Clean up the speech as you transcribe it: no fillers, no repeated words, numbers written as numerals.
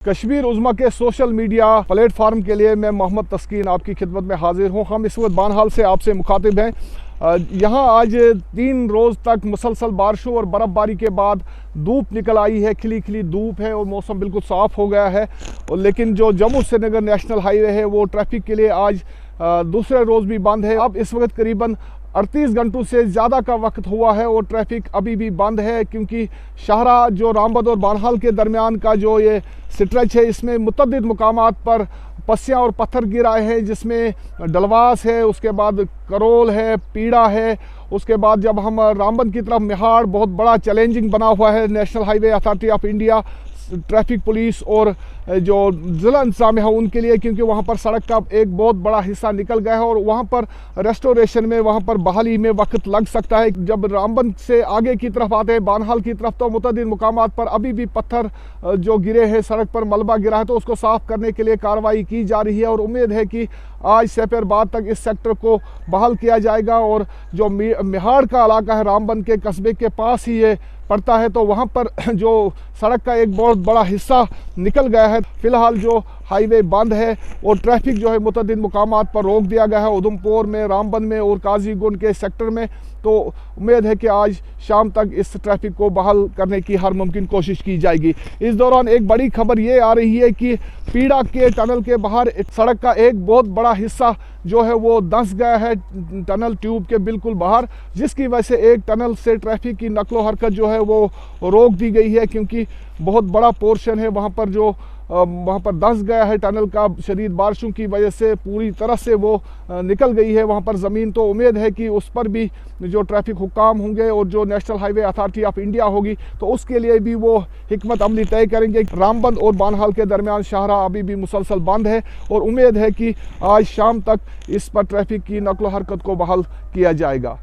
कश्मीर उज़्मा के social media platform के लिए मैं मोहम्मद तस्कीन आपकी खिदमत में हाजिर हूँ। हम इस वक्त बानहाल से आपसे मुखातिब हैं। यहाँ आज 3 रोज़ तक मुसलसल बारिशों और बर्फ़बारी के बाद धूप निकल आई है, खिली खिली धूप है और मौसम बिल्कुल साफ़ हो गया है। लेकिन जो जम्मू श्रीनगर नेशनल हाईवे है वो ट्रैफिक के लिए आज दूसरे रोज़ भी बंद है। अब इस वक्त करीबन 38 घंटों से ज़्यादा का वक्त हुआ है और ट्रैफिक अभी भी बंद है, क्योंकि शाहरा जो रामबद और बानहाल के दरमियान का जो ये स्ट्रेच है इसमें मुतअद्दिद मुकामात पर पस्सियाँ और पत्थर गिर आए हैं, जिसमें डलवास है, उसके बाद करोल है, पीड़ा है। उसके बाद जब हम रामबन की तरफ मिहाड़ बहुत बड़ा चैलेंजिंग बना हुआ है। National highway authority of India, traffic police और जो ज़िला इंतज़ाम है उनके लिए, क्योंकि वहाँ पर सड़क का एक बहुत बड़ा हिस्सा निकल गया है और वहाँ पर रेस्टोरेशन में, वहाँ पर बहाली में वक्त लग सकता है। जब रामबन से आगे की तरफ आते हैं बानहाल की तरफ, तो मुतअद्दिद मुकामात पर अभी भी पत्थर जो गिरे हैं, सड़क पर मलबा गिरा है, तो उसको साफ़ करने के लिए कार्रवाई की जा रही है और उम्मीद है कि आज सपहर बाद तक इस सेक्टर को बहाल किया जाएगा। और जो मिहाड़ का इलाका है, रामबन के कस्बे के पास ही ये पड़ता है, तो वहाँ पर जो सड़क का एक बहुत बड़ा हिस्सा निकल गया है। फ़िलहाल जो हाईवे बंद है और ट्रैफिक जो है मुतअद्दिद मुकामात पर रोक दिया गया है, उधमपुर में, रामबन में और काजीगुंड के सेक्टर में। तो उम्मीद है कि आज शाम तक इस ट्रैफिक को बहाल करने की हर मुमकिन कोशिश की जाएगी। इस दौरान एक बड़ी खबर ये आ रही है कि पीड़ा के टनल के बाहर सड़क का एक बहुत बड़ा हिस्सा जो है वो धंस गया है टनल ट्यूब के बिल्कुल बाहर, जिसकी वजह से एक टनल से ट्रैफिक की नकलो हरकत जो है वो रोक दी गई है, क्योंकि बहुत बड़ा पोर्शन है वहाँ पर जो वहाँ पर धंस गया है टनल का। शदीद बारिशों की वजह से पूरी तरह से वो निकल गई है वहाँ पर ज़मीन। तो उम्मीद है कि उस पर भी जो ट्रैफिक हुक्काम होंगे और जो national highway authority of India होगी, तो उसके लिए भी वो हिकमत अमली तय करेंगे। रामबन और बानहाल के दरमियान शाहरा अभी भी मुसलसल बंद है और उम्मीद है कि आज शाम तक इस पर ट्रैफिक की नकलो हरकत को बहाल किया जाएगा।